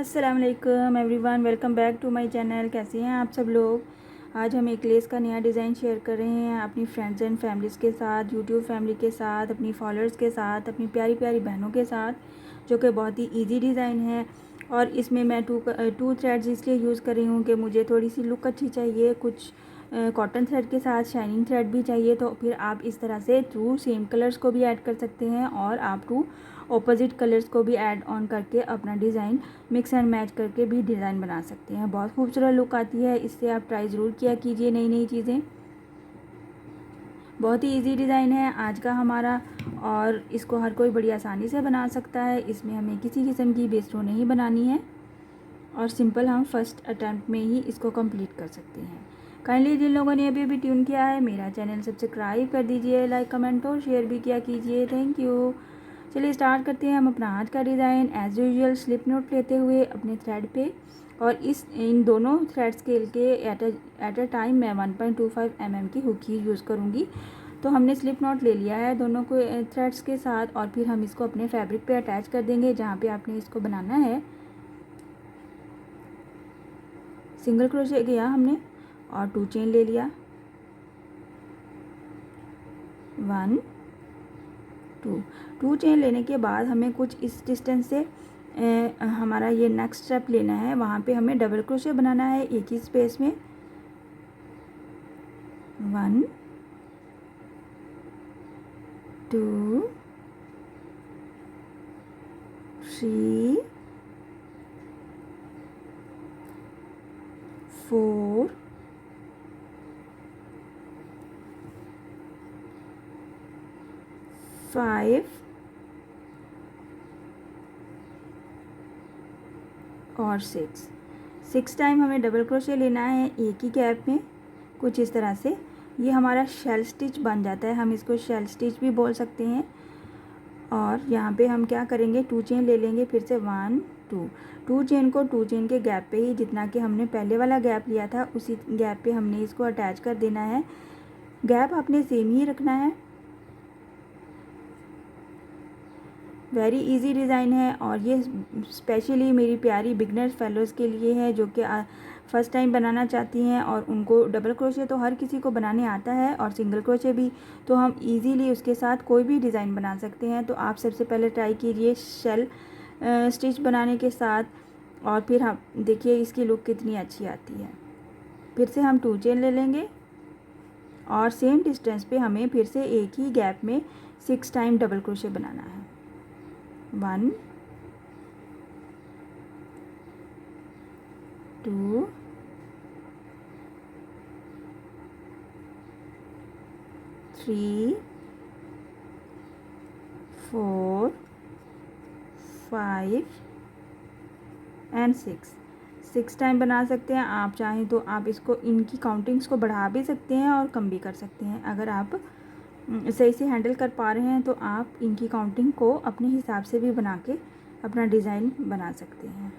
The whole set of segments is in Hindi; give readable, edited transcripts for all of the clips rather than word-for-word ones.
अस्सलाम वालेकुम everyone, welcome back to my channel. कैसे हैं आप सब लोग। आज हम एक लेस का नया डिज़ाइन शेयर कर रहे हैं अपनी फ्रेंड्स एंड फैमिलीज़ के साथ, यूट्यूब फैमिली के साथ, अपनी फॉलोअर्स के साथ, अपनी प्यारी प्यारी बहनों के साथ, जो कि बहुत ही इजी डिज़ाइन है। और इसमें मैं टू थ्रेड्स इसलिए यूज़ कर रही हूँ कि मुझे थोड़ी सी लुक अच्छी चाहिए। कुछ कॉटन थ्रेड के साथ शाइनिंग थ्रेड भी चाहिए, तो फिर आप इस तरह से टू सेम कलर्स को भी ऐड कर सकते हैं और आप टू ऑपोजिट कलर्स को भी ऐड ऑन करके अपना डिज़ाइन मिक्स एंड मैच करके भी डिज़ाइन बना सकते हैं। बहुत खूबसूरत लुक आती है। इससे आप ट्राई ज़रूर किया कीजिए नई नई चीज़ें। बहुत ही इजी डिज़ाइन है आज का हमारा, और इसको हर कोई बड़ी आसानी से बना सकता है। इसमें हमें किसी किस्म की बेस्टो नहीं बनानी है और सिंपल हम फर्स्ट अटैम्प्ट में ही इसको कंप्लीट कर सकते हैं। काइंडली जिन लोगों ने अभी अभी ट्यून किया है मेरा चैनल सब्सक्राइब कर दीजिए, लाइक कमेंट और शेयर भी किया कीजिए। Thank you. चलिए स्टार्ट करते हैं हम अपना आज का design. As usual slip note लेते हुए अपने थ्रेड पे, और इन दोनों थ्रेड स्केल के एट अ टाइम मैं 1.25 mm की हुक ही यूज़ करूँगी। तो हमने स्लिप नॉट ले लिया है दोनों को थ्रेड्स के साथ, और फिर हम इसको अपने फैब्रिक पे अटैच कर देंगे जहाँ पे आपने इसको बनाना है। सिंगल क्रोशे किया हमने और 2 चेन ले लिया, 1 2 चेन लेने के बाद हमें कुछ इस डिस्टेंस से हमारा ये नेक्स्ट स्टेप लेना है। वहाँ पे हमें डबल क्रोशे बनाना है एक ही स्पेस में। 1 2 3 4 5 और 6 टाइम हमें डबल क्रोशे लेना है एक ही गैप में, कुछ इस तरह से। ये हमारा शेल स्टिच बन जाता है, हम इसको शेल स्टिच भी बोल सकते हैं। और यहाँ पे हम क्या करेंगे, 2 चेन ले लेंगे फिर से 1 2 चेन को 2 चेन के गैप पे ही, जितना कि हमने पहले वाला गैप लिया था उसी गैप पे हमने इसको अटैच कर देना है। गैप आपने सेम ही रखना है। वेरी इजी डिज़ाइन है और ये स्पेशली मेरी प्यारी बिगनर फेलोज़ के लिए है जो कि फ़र्स्ट टाइम बनाना चाहती हैं, और उनको डबल क्रोशे तो हर किसी को बनाने आता है और सिंगल क्रोशे भी, तो हम इजीली उसके साथ कोई भी डिज़ाइन बना सकते हैं। तो आप सबसे पहले ट्राई कीजिए शेल स्टिच बनाने के साथ, और फिर हम देखिए इसकी लुक कितनी अच्छी आती है। फिर से हम 2 चेन ले लेंगे और सेम डिस्टेंस पे हमें फिर से एक ही गैप में 6 टाइम डबल क्रोशे बनाना है। 1 2 3 4 5 एंड 6 टाइम बना सकते हैं। आप चाहें तो आप इसको इनकी काउंटिंग्स को बढ़ा भी सकते हैं और कम भी कर सकते हैं। अगर आप सही से हैंडल कर पा रहे हैं तो आप इनकी काउंटिंग को अपने हिसाब से भी बना के अपना डिज़ाइन बना सकते हैं।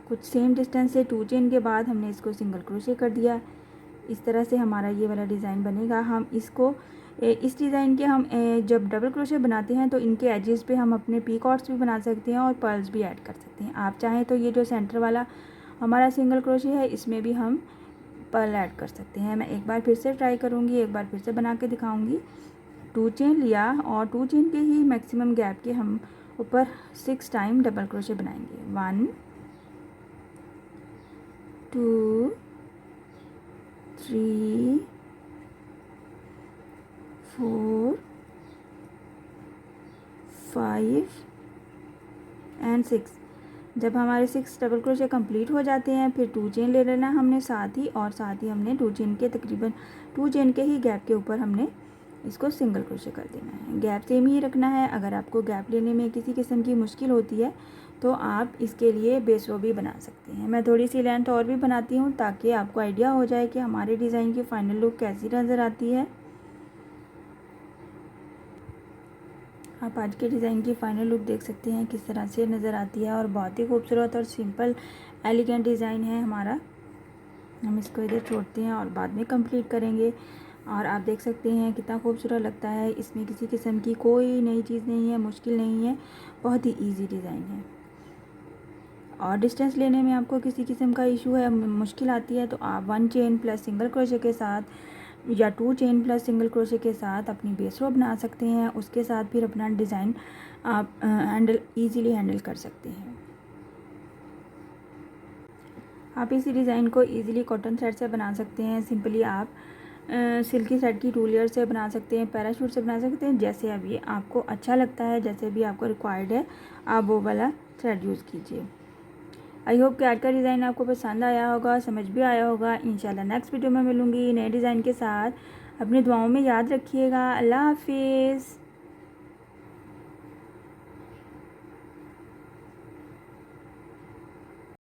कुछ सेम डिस्टेंस से 2 चेन के बाद हमने इसको सिंगल क्रोशे कर दिया। इस तरह से हमारा ये वाला डिज़ाइन बनेगा। हम इसको इस डिज़ाइन के हम जब डबल क्रोशे बनाते हैं तो इनके एजेस पे हम अपने पीकॉट्स भी बना सकते हैं और पर्ल्स भी ऐड कर सकते हैं। आप चाहें तो ये जो सेंटर वाला हमारा सिंगल क्रोशे है इसमें भी हम पर्ल ऐड कर सकते हैं। मैं एक बार फिर से ट्राई करूँगी, एक बार फिर से बना के दिखाऊँगी। 2 चेन लिया और 2 चेन के ही मैक्सिमम गैप के हम ऊपर 6 टाइम डबल क्रोशे बनाएंगे। 1 2 3 4 5 एंड 6। जब हमारे 6 डबल क्रोशे कंप्लीट हो जाते हैं फिर 2 चेन ले लेना हमने साथ ही, और साथ ही हमने 2 चेन के तकरीबन 2 चेन के ही गैप के ऊपर हमने इसको सिंगल क्रोशे कर देना है। गैप सेम ही रखना है। अगर आपको गैप लेने में किसी किस्म की मुश्किल होती है तो आप इसके लिए बेसो भी बना सकते हैं। मैं थोड़ी सी लेंथ और भी बनाती हूँ ताकि आपको आइडिया हो जाए कि हमारे डिज़ाइन की फ़ाइनल लुक कैसी नज़र आती है। आप आज के डिज़ाइन की फ़ाइनल लुक देख सकते हैं किस तरह से नज़र आती है, और बहुत ही खूबसूरत और सिंपल एलिगेंट डिज़ाइन है हमारा। हम इसको इधर छोड़ते हैं और बाद में कंप्लीट करेंगे। और आप देख सकते हैं कितना खूबसूरत लगता है। इसमें किसी किस्म की कोई नई चीज़ नहीं है, मुश्किल नहीं है, बहुत ही इजी डिज़ाइन है। और डिस्टेंस लेने में आपको किसी किस्म का इशू है, मुश्किल आती है, तो आप 1 चेन प्लस सिंगल क्रोशे के साथ या 2 चेन प्लस सिंगल क्रोशे के साथ अपनी बेस रो बना सकते हैं। उसके साथ फिर अपना डिज़ाइन आप ईज़िली हैंडल कर सकते हैं। आप इसी डिज़ाइन को ईज़िली कॉटन थ्रेड से बना सकते हैं। सिंपली आप सिल्की थ्रेड की 2 लेयर से बना सकते हैं, पैराशूट से बना सकते हैं, जैसे अभी आपको अच्छा लगता है, जैसे भी आपको रिक्वायर्ड है, आप वो वाला थ्रेड यूज़ कीजिए। आई होप कि आज का डिज़ाइन आपको पसंद आया होगा, समझ भी आया होगा। इंशाल्लाह नेक्स्ट वीडियो में मिलूँगी नए डिज़ाइन के साथ। अपनी दुआओं में याद रखिएगा। अल्लाह हाफिज़।